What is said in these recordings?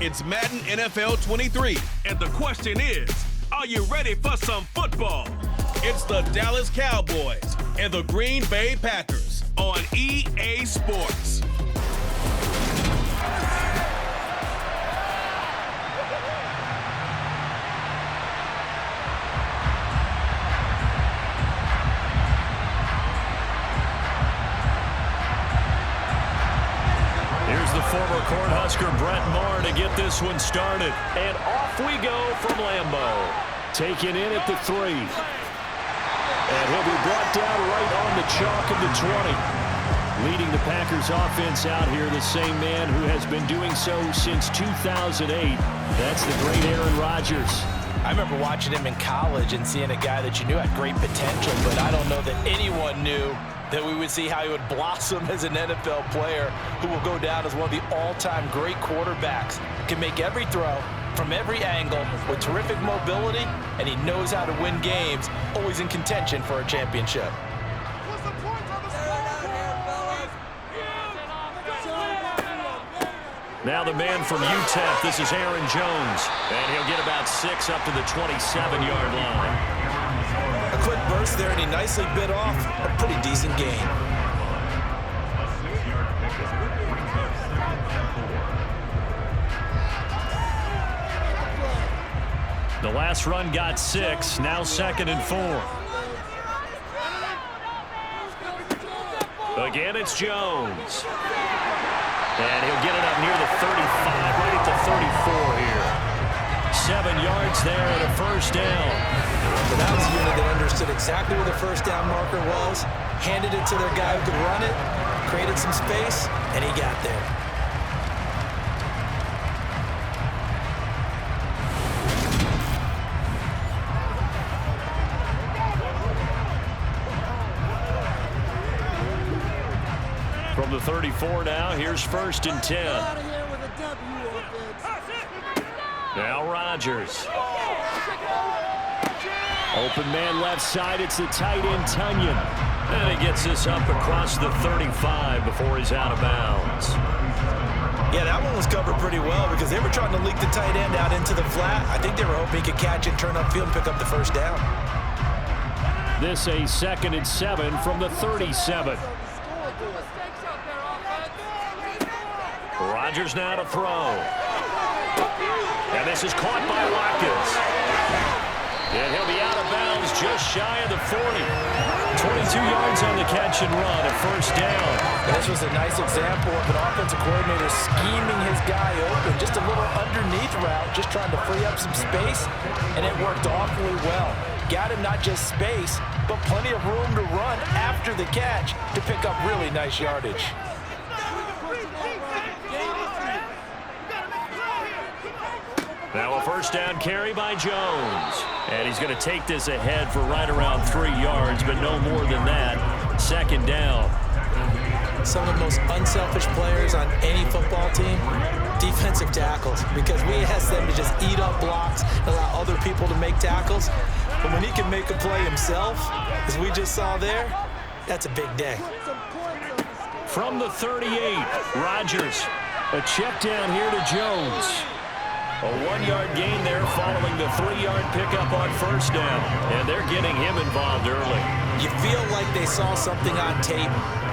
It's Madden NFL 23, and the question is, are you ready for some football? It's the Dallas Cowboys and the Green Bay Packers on EA Sports. Here's the former Cornhusker Brett Maher to get this one started. And off we go from Lambeau. Taken in at the 3. And he'll be brought down right on the chalk of the 20. Leading the Packers offense out here, the same man who has been doing so since 2008. That's the great Aaron Rodgers. I remember watching him in college and seeing a guy that you knew had great potential, but I don't know that anyone knew that we would see how he would blossom as an NFL player who will go down as one of the all-time great quarterbacks. Can make every throw from every angle with terrific mobility, and he knows how to win games, always in contention for a championship. Now the man from UTEP, this is Aaron Jones, and he'll get about 6 up to the 27-yard line. A quick burst there, and he nicely bit off a pretty decent gain. The last run got 6, now 2nd and 4. Again, it's Jones. And he'll get it up near the 35, right at the 34 here. 7 yards there and a first down. But that was a unit that understood exactly where the first down marker was, handed it to their guy who could run it, created some space, and he got there. From the 34 now, here's 1st and 10. Now Rodgers. Open man left side, it's the tight end Tunyon. And he gets this up across the 35 before he's out of bounds. Yeah, that one was covered pretty well because they were trying to leak the tight end out into the flat. I think they were hoping he could catch it, turn upfield, and pick up the first down. This a 2nd and 7 from the 37. Rodgers now to throw. And this is caught by Watkins. And he'll be out of bounds just shy of the 40. 22 yards on the catch and run, a first down. And this was a nice example of an offensive coordinator scheming his guy open. Just a little underneath route, just trying to free up some space, and it worked awfully well. Got him not just space, but plenty of room to run after the catch to pick up really nice yardage. Now a first down carry by Jones. And he's going to take this ahead for right around 3 yards, but no more than that. 2nd down. Some of the most unselfish players on any football team, defensive tackles, because we ask them to just eat up blocks, allow other people to make tackles. But when he can make a play himself, as we just saw there, that's a big day. From the 38, Rodgers. A check down here to Jones. A 1-yard gain there following the 3-yard pickup on first down. And they're getting him involved early. You feel like they saw something on tape,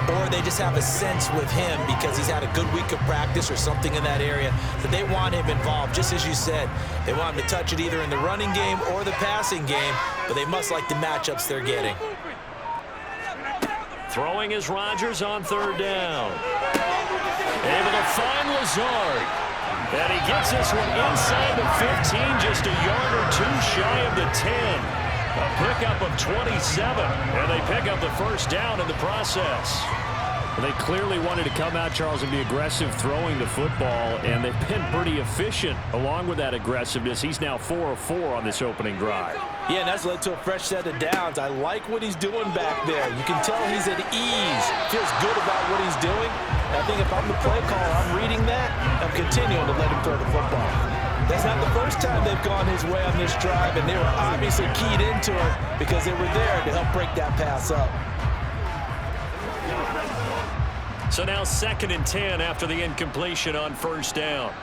or they just have a sense with him because he's had a good week of practice or something in that area that they want him involved. Just as you said, they want him to touch it either in the running game or the passing game, but they must like the matchups they're getting. Throwing is Rodgers on 3rd down. Able to find Lazard. And he gets this one inside the 15, just a yard or 2 shy of the 10. A pickup of 27, and they pick up the first down in the process. They clearly wanted to come out, Charles, and be aggressive throwing the football, and they've been pretty efficient along with that aggressiveness. He's now 4 of 4 on this opening drive. Yeah, and that's led to a fresh set of downs. I like what he's doing back there. You can tell he's at ease, feels good about what he's doing. I think if I'm the play caller, I'm reading that, I'm continuing to let him throw the football. That's not the first time they've gone his way on this drive, and they were obviously keyed into it because they were there to help break that pass up. So now 2nd and 10 after the incompletion on first down.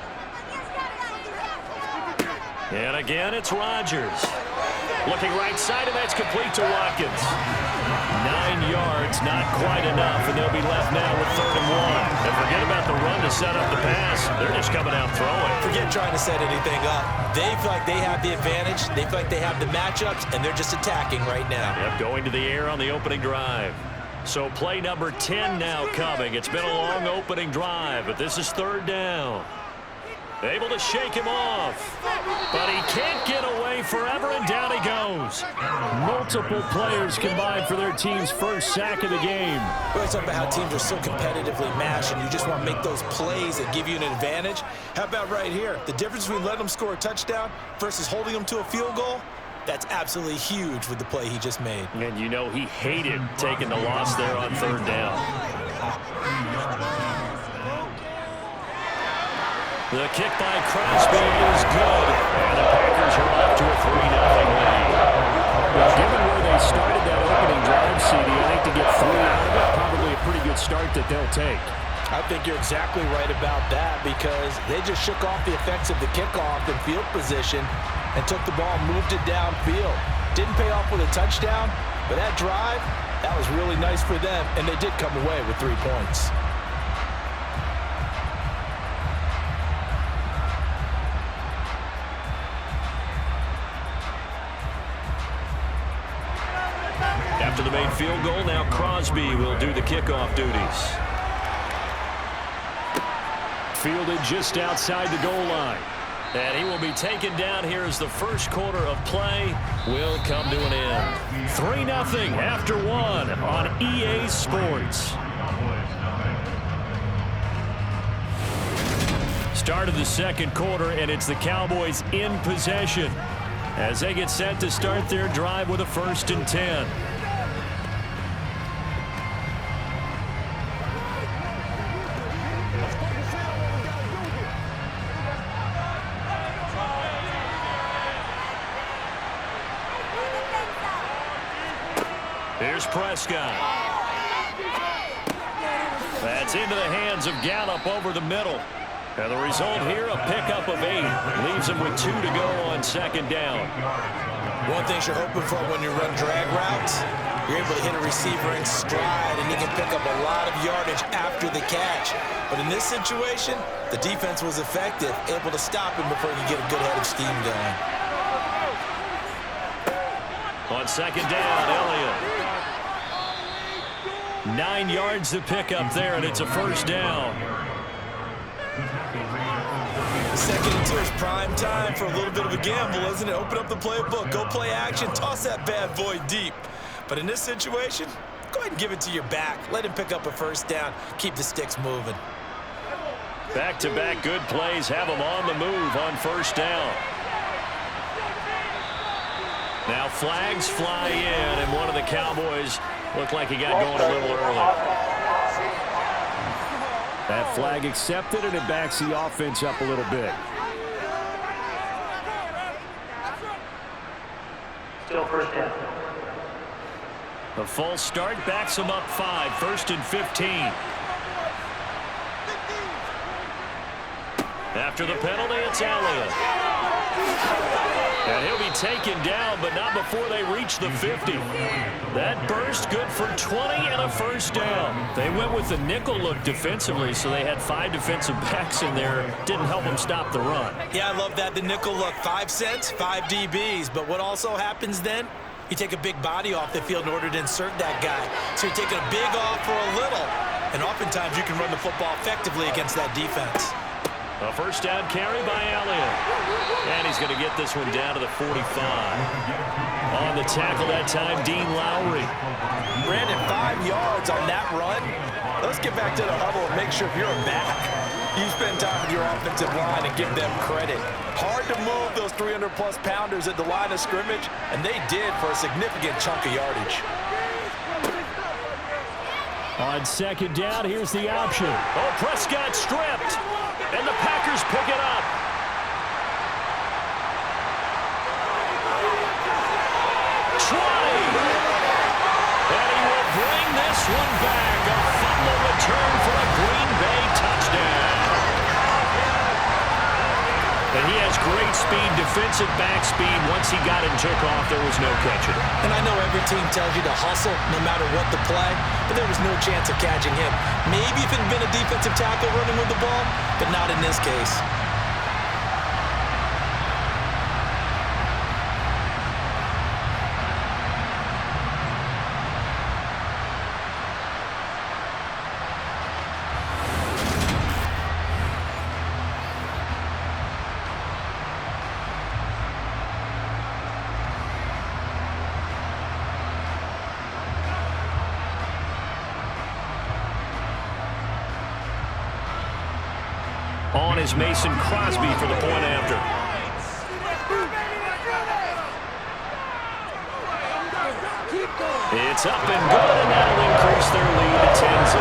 And again, it's Rodgers. Looking right side, and that's complete to Watkins. 9 yards, not quite enough, and they'll be left now with 3rd and 1. And forget about the run to set up the pass. They're just coming out throwing. Forget trying to set anything up. They feel like they have the advantage. They feel like they have the matchups, and they're just attacking right now. Yep, going to the air on the opening drive. So play number 10 now coming. It's been a long opening drive, but this is 3rd down. Able to shake him off, but he can't get away forever, and down he goes. Multiple players combined for their team's first sack of the game. We're talking about how teams are so competitively matched, and you just want to make those plays that give you an advantage. How about right here? The difference between letting them score a touchdown versus holding them to a field goal, that's absolutely huge with the play he just made. And you know he hated taking the loss there on 3rd down. The kick by Crosby is good, and the Packers are off to a 3-0 lead. Well, given where they started that opening drive, CD, I think to get 3 out of it, probably a pretty good start that they'll take. I think you're exactly right about that because they just shook off the effects of the kickoff and field position and took the ball and moved it downfield. Didn't pay off with a touchdown, but that drive, that was really nice for them, and they did come away with 3 points. After the made field goal, now Crosby will do the kickoff duties. Fielded just outside the goal line. And he will be taken down here as the first quarter of play will come to an end. 3-0 after 1 on EA Sports. Start of the second quarter, and it's the Cowboys in possession as they get set to start their drive with a 1st and 10. Here's Prescott. That's into the hands of Gallup over the middle. And the result here, a pickup of 8. Leaves him with 2 to go on 2nd down. One thing you're hoping for when you run drag routes, you're able to hit a receiver in stride, and he can pick up a lot of yardage after the catch. But in this situation, the defense was effective, able to stop him before he could get a good head of steam going. On 2nd down, Elliott. 9 yards to pick up there, and it's a 1st down. 2nd and 2 is prime time for a little bit of a gamble, isn't it? Open up the playbook, go play action, toss that bad boy deep. But in this situation, go ahead and give it to your back. Let him pick up a 1st down, keep the sticks moving. Back-to-back good plays have him on the move on 1st down. Now flags fly in, and one of the Cowboys looked like he got going a little early. That flag accepted, and it backs the offense up a little bit. Still 1st down. The false start backs him up 5, 1st and 15. After the penalty, it's Elliott. And he'll be taken down, but not before they reach the 50. That burst good for 20 and a 1st down. They went with the nickel look defensively, so they had 5 defensive backs in there. Didn't help them stop the run. Yeah, I love that. The nickel look, 5 cents, 5 DBs. But what also happens then? You take a big body off the field in order to insert that guy. So you're taking a big off for a little. And oftentimes you can run the football effectively against that defense. A 1st down carry by Elliott. And he's going to get this one down to the 45. On the tackle that time, Dean Lowry. Brandon, 5 yards on that run. Let's get back to the huddle and make sure if you're a back, you spend time with your offensive line and give them credit. Hard to move those 300-plus pounders at the line of scrimmage, and they did for a significant chunk of yardage. On 2nd down, here's the option. Oh, Prescott stripped. And the Packers pick it up. Try. And he will bring this one back. A fumble return for a Green Bay touchdown. And he has great speed, defensive back speed. Once he got it and took off, there was no catching it. And I know every team tells you to hustle no matter what the play, but there was no chance of catching him. Maybe if it had been a defensive tackle running with the ball, but not in this case. On is Mason Crosby for the point after. It's up and good, and that'll increase their lead to 10-0.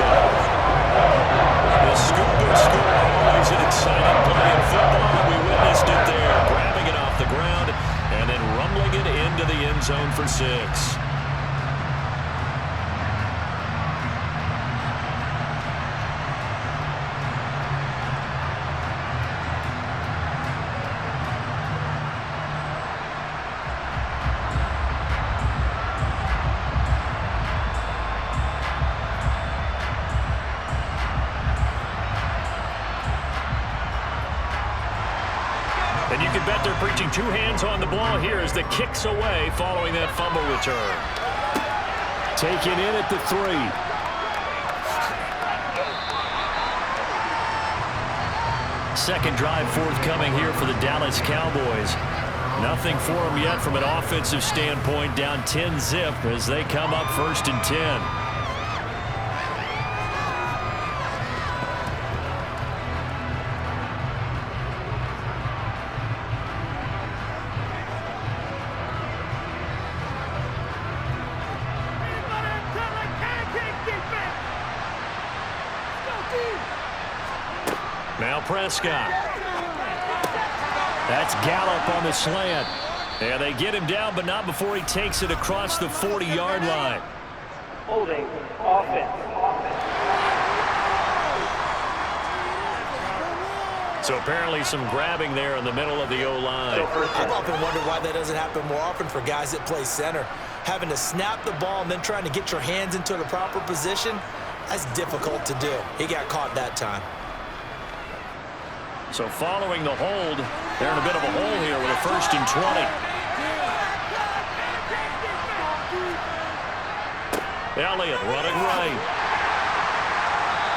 The scoop and score, always an exciting play in football. We witnessed it there, grabbing it off the ground and then rumbling it into the end zone for 6. And you can bet they're preaching 2 hands on the ball here as the kick's away following that fumble return. Taken in at the 3. Second drive forthcoming here for the Dallas Cowboys. Nothing for them yet from an offensive standpoint, down 10-0 as they come up 1st and 10. Now Prescott. That's Gallup on the slant. And they get him down, but not before he takes it across the 40-yard line. Holding offense. So apparently some grabbing there in the middle of the O-line. I've often wondered why that doesn't happen more often for guys that play center. Having to snap the ball and then trying to get your hands into the proper position, that's difficult to do. He got caught that time. So following the hold, they're in a bit of a hole here with a 1st and 20. Elliott running right.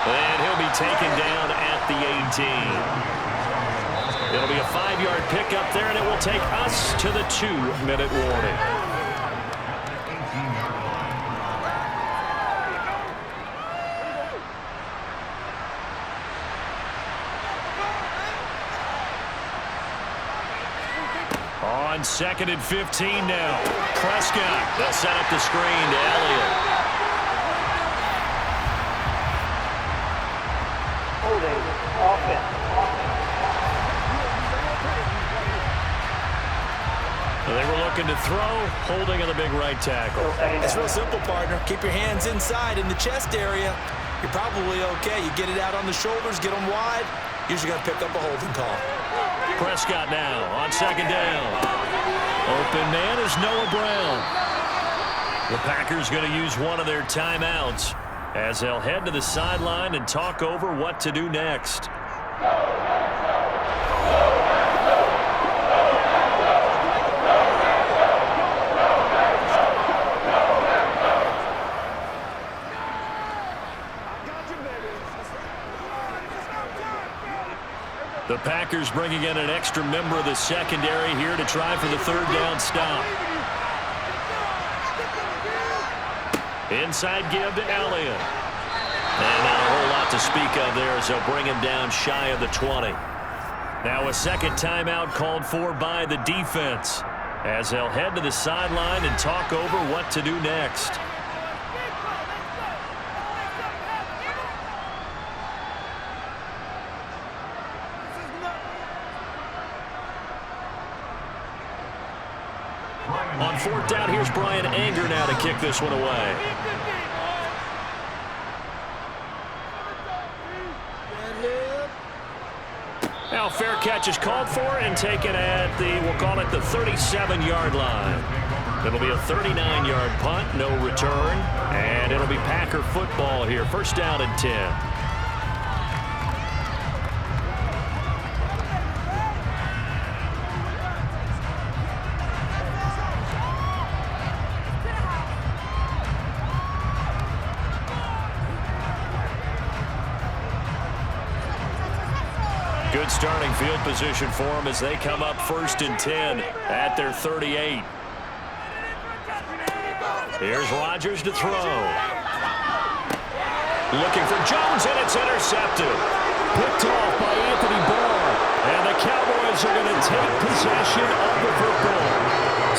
And he'll be taken down at the 18. It'll be a 5-yard pickup there, and it will take us to the 2-minute warning. On 2nd and 15 now. Prescott. They'll set up the screen to Elliott. Holding offense. They were looking to throw, holding on the big right tackle. It's real simple, partner. Keep your hands inside in the chest area. You're probably okay. You get it out on the shoulders, get them wide. Usually going to pick up a holding call. Prescott now on 2nd down. Open man is Noah Brown. The Packers going to use one of their timeouts as they'll head to the sideline and talk over what to do next. The Packers bringing in an extra member of the secondary here to try for the 3rd down stop. Inside give to Elliott. And not a whole lot to speak of there as they'll bring him down shy of the 20. Now a second timeout called for by the defense as they'll head to the sideline and talk over what to do next. On 4th down, here's Brian Anger now to kick this one away. Now fair catch is called for and taken at the, we'll call it the 37-yard line. It'll be a 39-yard punt, no return, and it'll be Packer football here. First down and 10. Good starting field position for them as they come up first and 10 at their 38. Here's Rodgers to throw. Looking for Jones, and it's intercepted. Picked off by Anthony Barr. And the Cowboys are going to take possession of the football.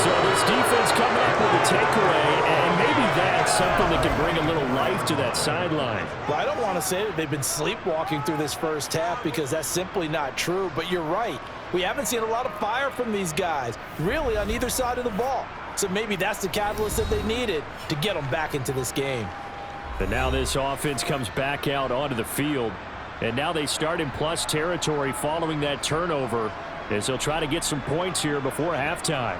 So this defense coming up with a takeaway, and maybe that's something that can bring a little life to that sideline. Well, I don't want to say that they've been sleepwalking through this first half because that's simply not true, but you're right. We haven't seen a lot of fire from these guys, really on either side of the ball. So maybe that's the catalyst that they needed to get them back into this game. And now this offense comes back out onto the field. And now they start in plus territory following that turnover as they'll try to get some points here before halftime.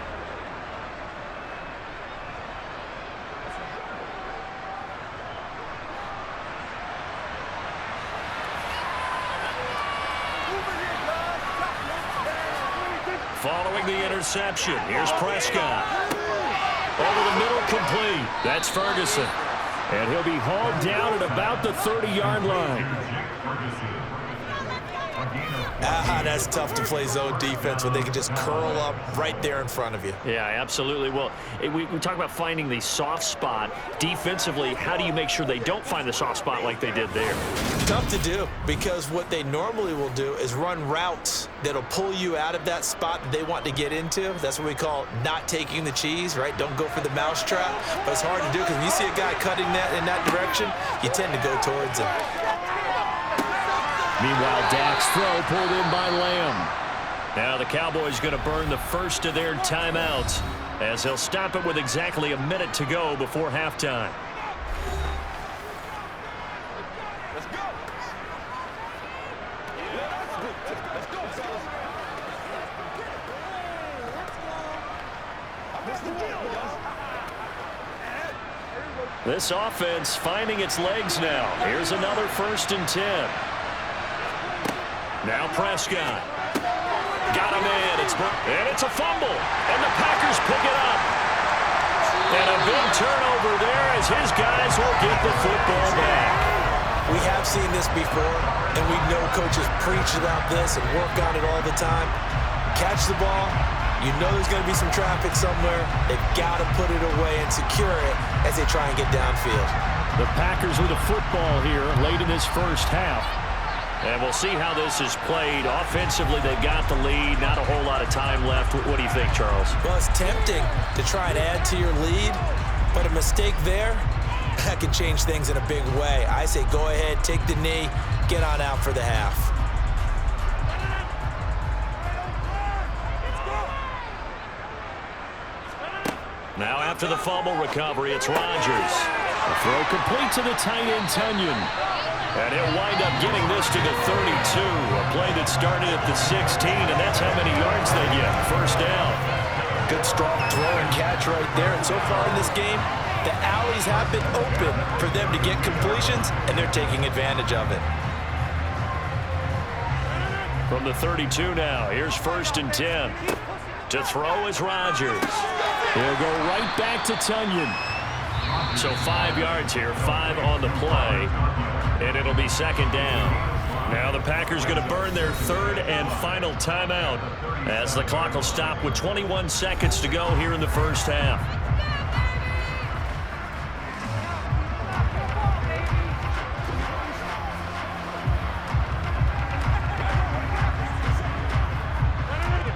Following the interception, here's Prescott. Over the middle, complete. That's Ferguson. And he'll be hauled down at about the 30-yard line. That's tough to play zone defense when they can just curl up right there in front of you. Yeah, absolutely. Well, we talk about finding the soft spot. Defensively, how do you make sure they don't find the soft spot like they did there? Tough to do because what they normally will do is run routes that'll pull you out of that spot that they want to get into. That's what we call not taking the cheese, right? Don't go for the mousetrap. But it's hard to do because when you see a guy cutting that in that direction, you tend to go towards him. Meanwhile, Dak's throw pulled in by Lamb. Now the Cowboys going to burn the first of their timeouts as they'll stop it with exactly a minute to go before halftime. Let's go. This offense finding its legs now. Here's another first and 10. Now Prescott. Got him in. And it's a fumble. And the Packers pick it up. And a big turnover there as his guys will get the football back. We have seen this before, and we know coaches preach about this and work on it all the time. Catch the ball. You know there's going to be some traffic somewhere. They've got to put it away and secure it as they try and get downfield. The Packers with a football here late in this first half. And we'll see how this is played. Offensively, they've got the lead. Not a whole lot of time left. What do you think, Charles? Well, it's tempting to try and add to your lead, but a mistake there, that can change things in a big way. I say go ahead, take the knee, get on out for the half. Now after the fumble recovery, it's Rodgers. A throw complete to the tight end, Tunyon. And he'll wind up getting this to the 32. A play that started at the 16, and that's how many yards they get. First down. Good strong throw and catch right there. And so far in this game, the alleys have been open for them to get completions, and they're taking advantage of it. From the 32 now, here's first and 10. To throw is Rodgers. He'll go right back to Tunyon. So 5 yards here, 5 on the play. And it'll be second down. Now the Packers going to burn their third and final timeout as the clock will stop with 21 seconds to go here in the first half.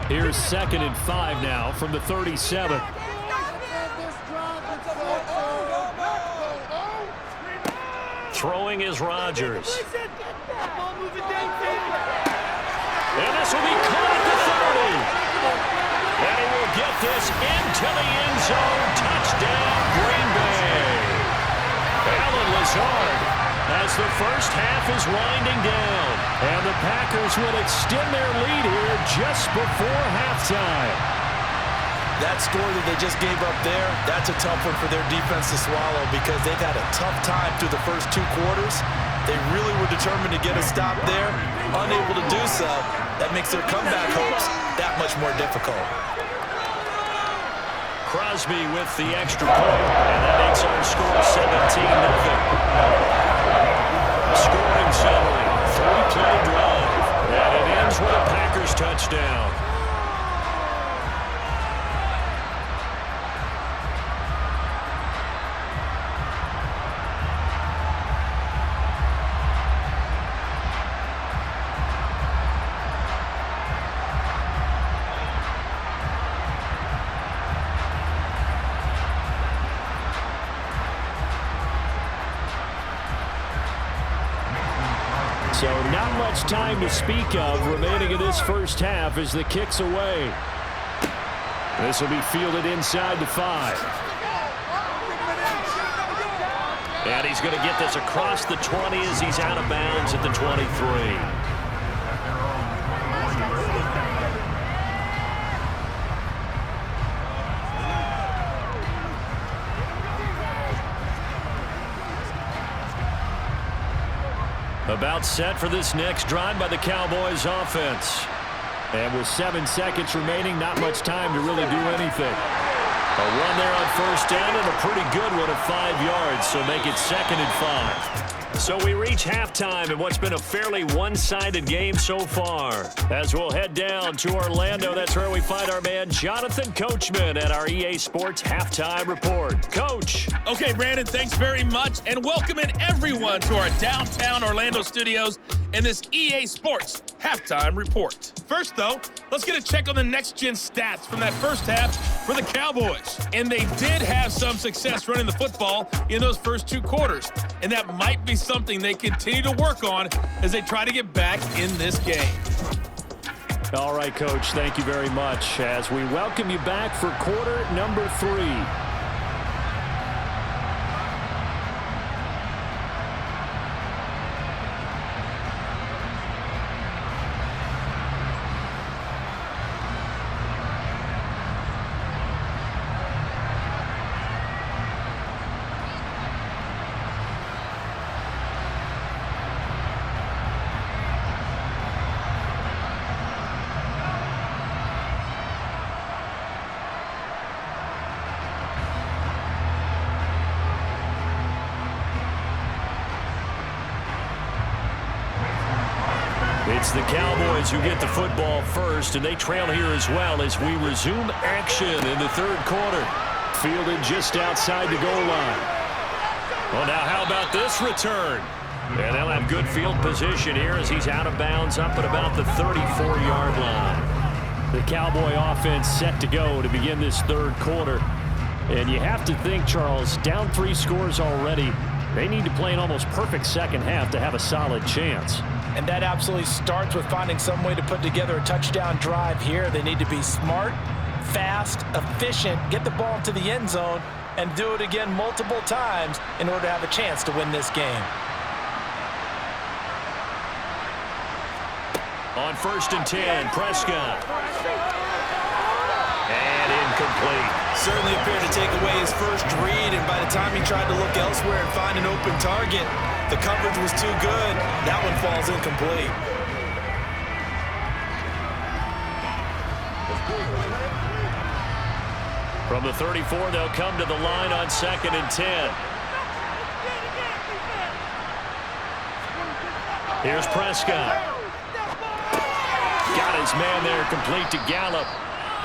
Here's second and 5 now from the 37. Throwing is Rodgers. And this will be caught at the 30. And he will get this into the end zone. Touchdown, Green Bay. Alan Lazard as the first half is winding down. And the Packers will extend their lead here just before halftime. That score that they just gave up there, that's a tough one for their defense to swallow because they've had a tough time through the first 2 quarters. They really were determined to get a stop there, unable to do so. That makes their comeback hopes that much more difficult. Crosby with the extra point, and that makes our score 17-0. Scoring summary, 3-play drive, and it ends with a Packers touchdown. So not much time to speak of remaining in this first half as the kick's away. This will be fielded inside the 5. And he's going to get this across the 20 as he's out of bounds at the 23. About set for this next drive by the Cowboys offense. And with 7 seconds remaining, not much time to really do anything. A run there on first down and a pretty good one at 5 yards, so make it 2nd and 5. So we reach halftime in what's been a fairly one-sided game so far. As we'll head down to Orlando, that's where we find our man Jonathan Coachman at our EA Sports Halftime Report. Coach. Okay, Brandon, thanks very much, and welcoming everyone to our downtown Orlando studios in this EA Sports Halftime Report. First, though, let's get a check on the next-gen stats from that first half for the Cowboys. And they did have some success running the football in those first 2 quarters, and that might be something they continue to work on as they try to get back in this game. All right, Coach, thank you very much as we welcome you back for quarter number 3. It's the Cowboys who get the football first, and they trail here as well as we resume action in the 3rd quarter. Fielded just outside the goal line. Well, now how about this return? And they'll have good field position here as he's out of bounds up at about the 34-yard line. The Cowboy offense set to go to begin this 3rd quarter. And you have to think, Charles, down 3 scores already. They need to play an almost perfect second half to have a solid chance. And that absolutely starts with finding some way to put together a touchdown drive here. They need to be smart, fast, efficient, get the ball to the end zone, and do it again multiple times in order to have a chance to win this game. On 1st and 10, Prescott. And incomplete. Certainly appeared to take away his first read, and by the time he tried to look elsewhere and find an open target, the coverage was too good. That one falls incomplete. From the 34, they'll come to the line on 2nd and 10. Here's Prescott. Got his man there, complete to Gallup.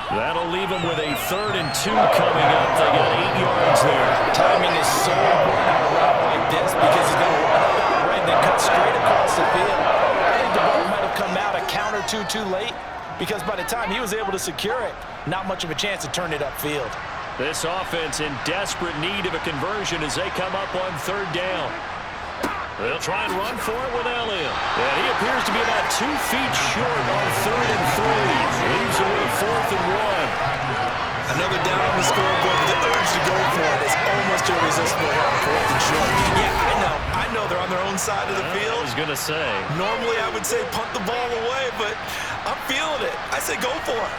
That'll leave him with a 3rd and 2 coming up. They got 8 yards there. Timing is so important on a route like this because he's going to run up that right and then cut straight across the field. I think the ball might have come out a count or two too late because by the time he was able to secure it, not much of a chance to turn it upfield. This offense in desperate need of a conversion as they come up on 3rd down. They'll try and run for it with Elliott. And he appears to be about 2 feet short on 3rd and 3. Leaves it with 4th and 1. Another down on the scoreboard, but the urge to go for it is almost irresistible on 4th and short. Yeah, I know they're on their own side of the field. I was going to say. Normally I would say punt the ball away, but I'm feeling it. I say go for it.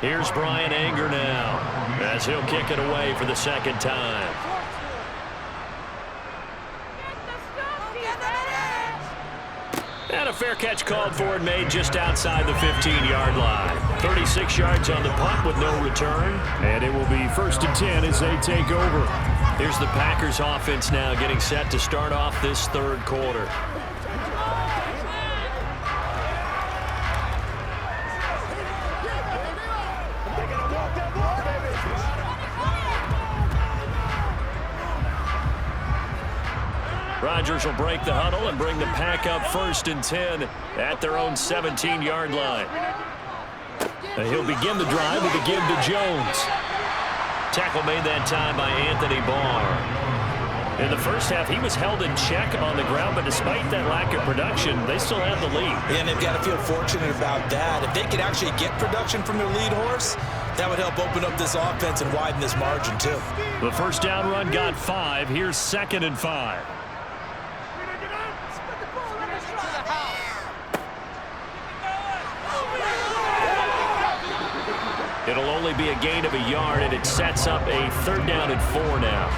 Here's Brian Anger now as he'll kick it away for the second time. And a fair catch called for and made just outside the 15-yard line. 36 yards on the punt with no return. And it will be 1st and 10 as they take over. Here's the Packers offense now getting set to start off this third quarter. Rodgers will break the huddle and bring the Pack up 1st and 10 at their own 17-yard line. And he'll begin the drive with a give to Jones. Tackle made that time by Anthony Barr. In the first half, he was held in check on the ground, but despite that lack of production, they still have the lead. And they've got to feel fortunate about that. If they could actually get production from their lead horse, that would help open up this offense and widen this margin, too. The first down run got 5. Here's 2nd and 5. It'll only be a gain of a yard, and it sets up a 3rd down and 4 now.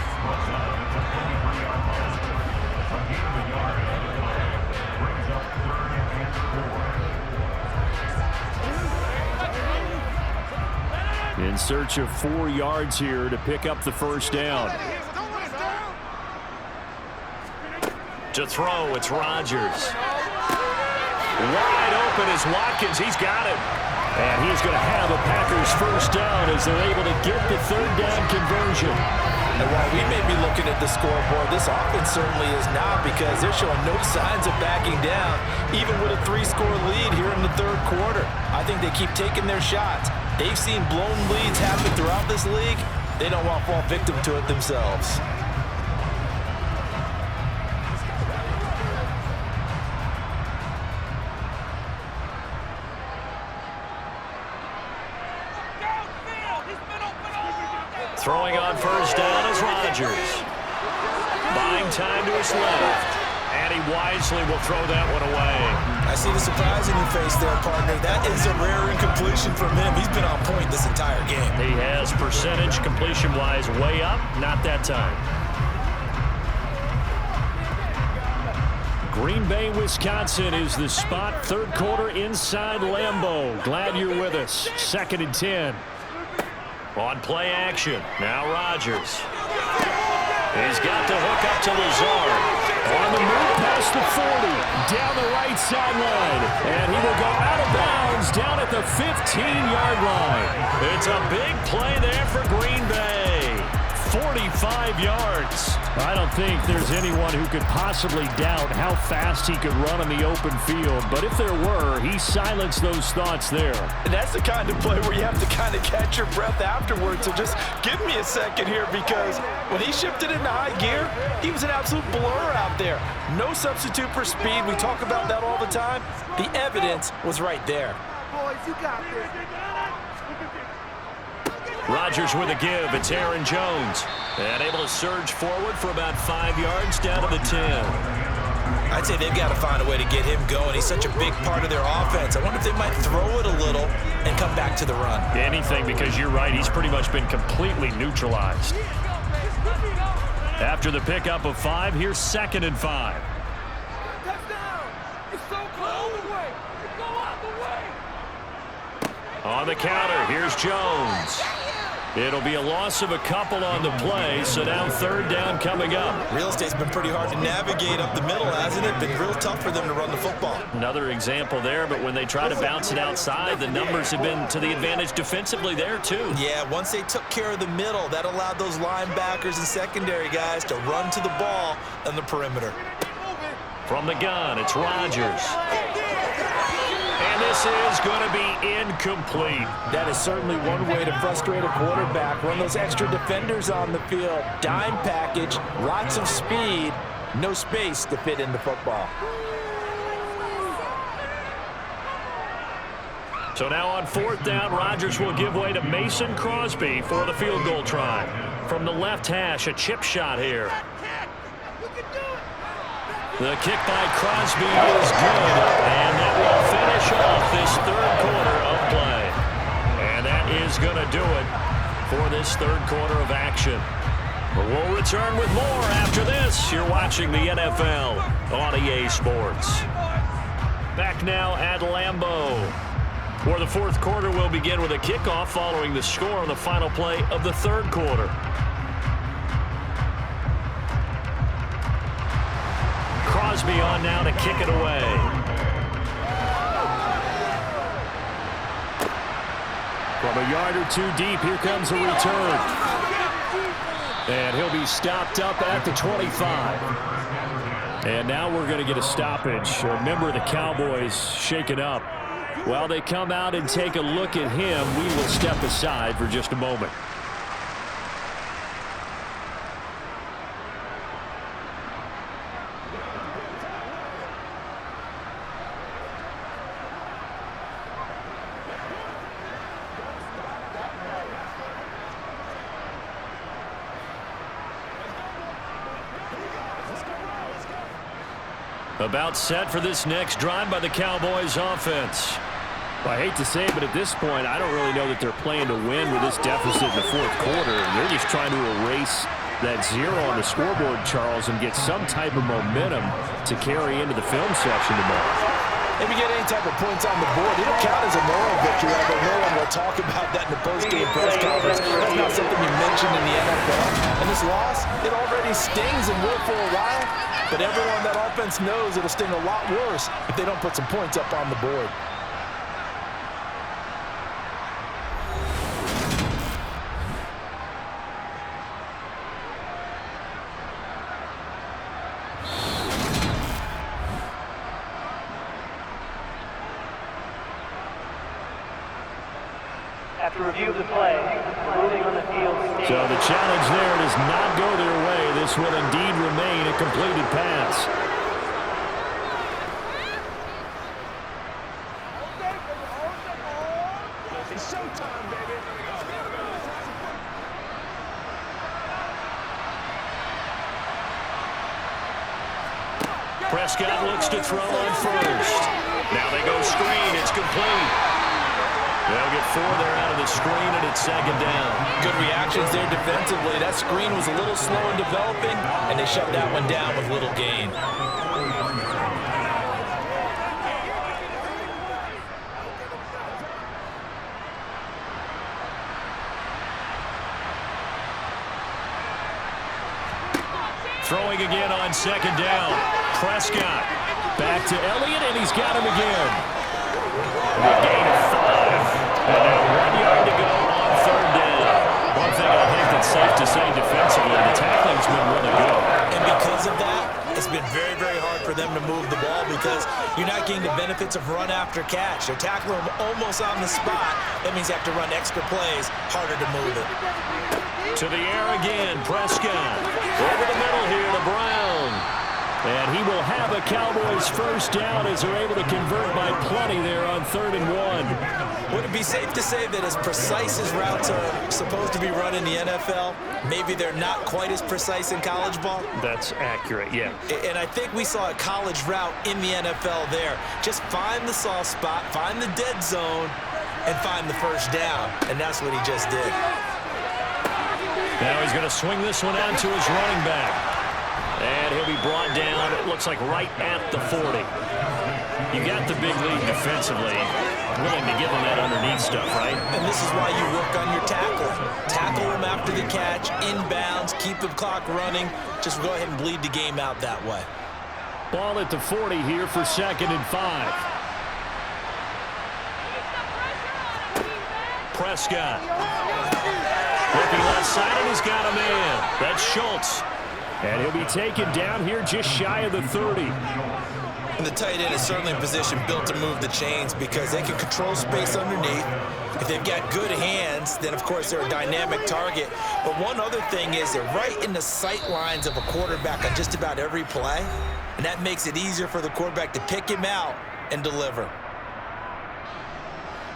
In search of 4 yards here to pick up the first down. To throw, it's Rodgers. Wide open is Watkins. He's got it. And he's going to have a Packers first down as they're able to get the 3rd down conversion. And while we may be looking at the scoreboard, this offense certainly is not, because they're showing no signs of backing down, even with a 3-score lead here in the third quarter. I think they keep taking their shots. They've seen blown leads happen throughout this league. They don't want to fall victim to it themselves. Throwing on first down is Rodgers. Buying time to his left. And he wisely will throw that one away. I see the surprise in your face there, partner. That is a rare incompletion from him. He's been on point this entire game. He has percentage completion-wise way up. Not that time. Green Bay, Wisconsin is the spot. Third quarter inside Lambeau. Glad you're with us. 2nd and 10. On play action. Now Rodgers. He's got the hook up to Lazard. On the move past the 40. Down the right sideline. And he will go out of bounds down at the 15-yard line. It's a big play there for Green Bay. 45 yards. I don't think there's anyone who could possibly doubt how fast he could run on the open field. But if there were, he silenced those thoughts there. And that's the kind of play where you have to kind of catch your breath afterwards. So just give me a second here, because when he shifted into high gear, he was an absolute blur out there. No substitute for speed. We talk about that all the time. The evidence was right there. Boys, you got this. Rodgers with a give. It's Aaron Jones. And able to surge forward for about 5 yards down to the 10. I'd say they've got to find a way to get him going. He's such a big part of their offense. I wonder if they might throw it a little and come back to the run. Anything, because you're right. He's pretty much been completely neutralized. After the pickup of 5, here's 2nd and 5. On the counter, here's Jones. It'll be a loss of a couple on the play, so now 3rd down coming up. Real estate's been pretty hard to navigate up the middle, hasn't it? Been real tough for them to run the football. Another example there, but when they try to bounce it outside, the numbers have been to the advantage defensively there, too. Yeah, once they took care of the middle, that allowed those linebackers and secondary guys to run to the ball on the perimeter. From the gun, it's Rodgers. And this is going to be incomplete. That is certainly one way to frustrate a quarterback. Run those extra defenders on the field. Dime package, lots of speed, no space to fit in the football. So now on 4th down, Rodgers will give way to Mason Crosby for the field goal try. From the left hash, a chip shot here. The kick by Crosby is good, and that will finish off this 3rd quarter of play. And that is going to do it for this 3rd quarter of action. But we'll return with more after this. You're watching the NFL on EA Sports. Back now at Lambeau, where the 4th quarter will begin with a kickoff following the score on the final play of the 3rd quarter. Crosby on now to kick it away. From a yard or two deep, here comes a return. And he'll be stopped up at the 25. And now we're going to get a stoppage. A member of the Cowboys shaken up. While they come out and take a look at him, we will step aside for just a moment. About set for this next drive by the Cowboys offense. Well, I hate to say it, but at this point, I don't really know that they're playing to win with this deficit in the 4th quarter. They're just trying to erase that 0 on the scoreboard, Charles, and get some type of momentum to carry into the film section tomorrow. If you get any type of points on the board, it'll count as a moral victory, although no one will talk about that in the post-game press conference. That's not something you mentioned in the NFL. And this loss, it already stings and will for a while, but everyone that offense knows it'll sting a lot worse if they don't put some points up on the board. After review of the play, moving on the field. So the challenge there does not go their way. This will indeed remain a completed pass. It's showtime, baby. Prescott looks to throw on first. Now they go screen. It's complete. They'll get 4 there out of the screen, and it's 2nd down. Good reactions there defensively. That screen was a little slow in developing, and they shut that one down with little gain. Throwing again on 2nd down. Prescott back to Elliott, and he's got him again. A gain of 5. And now 1 yard to go on 3rd down. One thing I think that's safe to say defensively, the tackling's been really good. And because of that, it's been very, very hard for them to move the ball because you're not getting the benefits of run after catch. They're tackling them almost on the spot. That means they have to run extra plays, harder to move it. To the air again, Prescott. Over the middle here to Brown. And he will have a Cowboys 1st down as they're able to convert by plenty there on 3rd and 1. Would it be safe to say that as precise as routes are supposed to be run in the NFL, maybe they're not quite as precise in college ball? That's accurate, yeah. And I think we saw a college route in the NFL there. Just find the soft spot, find the dead zone, and find the 1st down. And that's what he just did. Now he's going to swing this one out to his running back. And he'll be brought down, it looks like right at the 40. You got the big lead defensively. Willing to give him that underneath stuff, right? And this is why you work on your tackle. Tackle him after the catch, inbounds, keep the clock running. Just go ahead and bleed the game out that way. Ball at the 40 here for 2nd and 5. Prescott. Looking left side, and he's got a man. That's Schultz. And he'll be taken down here just shy of the 30. And the tight end is certainly in position built to move the chains because they can control space underneath. If they've got good hands, then of course they're a dynamic target. But one other thing is they're right in the sight lines of a quarterback on just about every play. And that makes it easier for the quarterback to pick him out and deliver.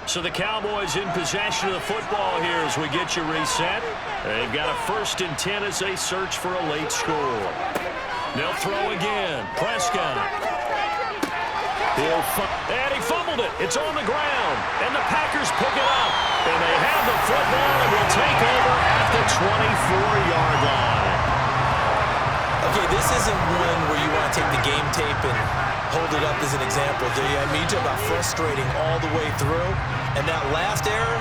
So the Cowboys in possession of the football here as we get you reset. They've got a 1st and 10 as they search for a late score. They'll throw again. Prescott. And he fumbled it. It's on the ground. And the Packers pick it up. And they have the football and will take over at the 24-yard line. Okay, this isn't one where you want to take the game tape and hold it up as an example, do you? I mean, you talk about frustrating all the way through. And that last error,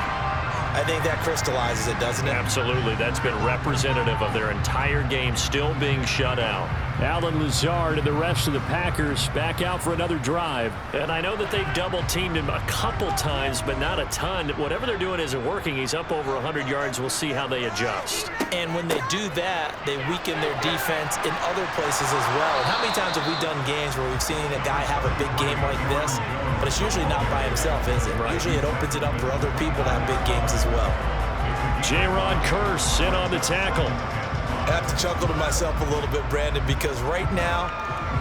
I think that crystallizes it, doesn't it? Absolutely. That's been representative of their entire game still being shut out. Allen Lazard and the rest of the Packers back out for another drive. And I know that they've double-teamed him a couple times, but not a ton. Whatever they're doing isn't working. He's up over 100 yards. We'll see how they adjust. And when they do that, they weaken their defense in other places as well. And how many times have we done games where we've seen a guy have a big game like this, but it's usually not by himself, is it? Right. Usually it opens it up for other people to have big games as well. J-Ron Kearse in on the tackle. I have to chuckle to myself a little bit, Brandon, because right now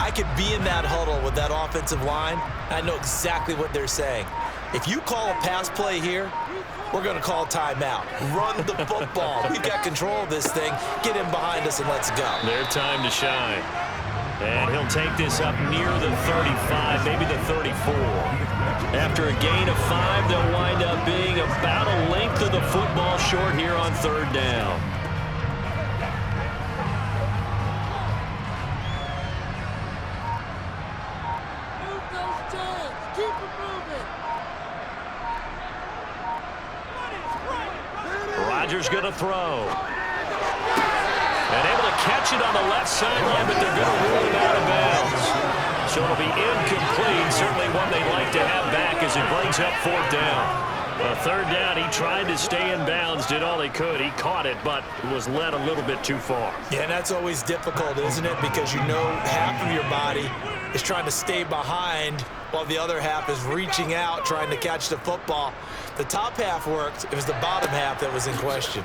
I could be in that huddle with that offensive line. I know exactly what they're saying. If you call a pass play here, we're going to call timeout. Run the football. We've got control of this thing. Get him behind us and let's go. Their time to shine. And he'll take this up near the 35, maybe the 34. After a gain of 5, they'll wind up being about a length of the football short here on 3rd down. Rodgers going to throw. And able to catch it on the left sideline, but they're going to rule it out of bounds. So it'll be incomplete. Certainly one they'd like to have back as it brings up 4th down. 3rd down, he tried to stay in bounds, did all he could. He caught it, but was led a little bit too far. Yeah, and that's always difficult, isn't it? Because you know half of your body is trying to stay behind while the other half is reaching out, trying to catch the football. The top half worked. It was the bottom half that was in question.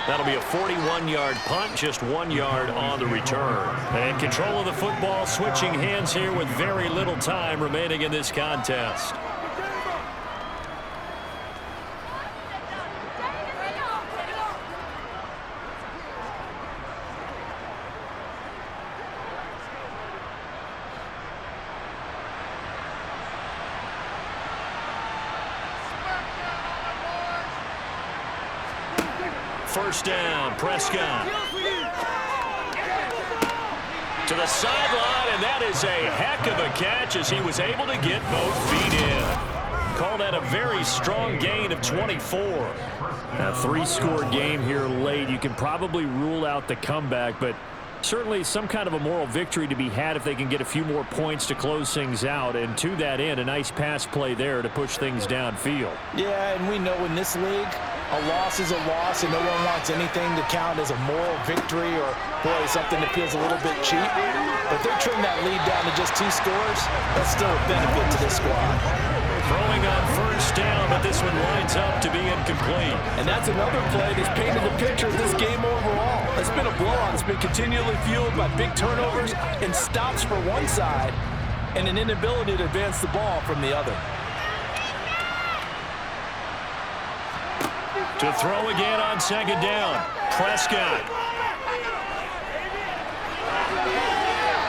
That'll be a 41-yard punt, just 1 yard on the return. And control of the football, switching hands here with very little time remaining in this contest. First down, Prescott. To the sideline, and that is a heck of a catch as he was able to get both feet in. Call that a very strong gain of 24. A 3-score game here late. You can probably rule out the comeback, but certainly some kind of a moral victory to be had if they can get a few more points to close things out. And to that end, a nice pass play there to push things downfield. Yeah, and we know in this league, a loss is a loss, and no one wants anything to count as a moral victory or, boy, something that feels a little bit cheap. But if they trim that lead down to just 2 scores, that's still a benefit to this squad. Throwing on first down, but this one lines up to be incomplete. And that's another play that's painted the picture of this game overall. It's been a blowout. It's been continually fueled by big turnovers and stops for one side and an inability to advance the ball from the other. To throw again on 2nd down, Prescott.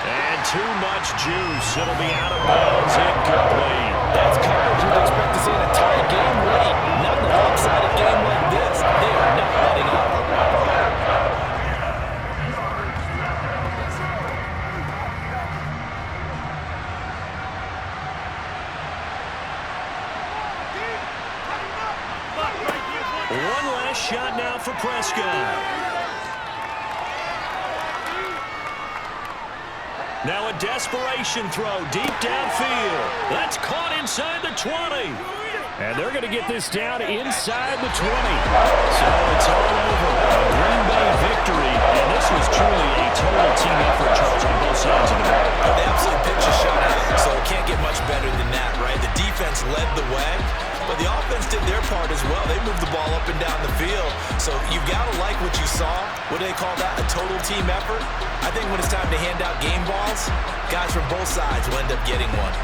And too much juice. It'll be out of bounds, incomplete. That's coverage you'd expect to see in a tie game late. Not in a lopsided game like this. They are not letting up. One last shot now for Prescott. Now a desperation throw deep downfield. That's caught inside the 20. And they're going to get this down inside the 20. So it's all over. A Green Bay victory. And this was truly a total team effort, Charles, on both sides of the ball. They absolutely pitched a shutout, so it can't get much better than that, right? The defense led the way, but the offense did their part as well. They moved the ball up and down the field. So you've got to like what you saw. What do they call that? A total team effort? I think when it's time to hand out game balls, guys from both sides will end up getting one.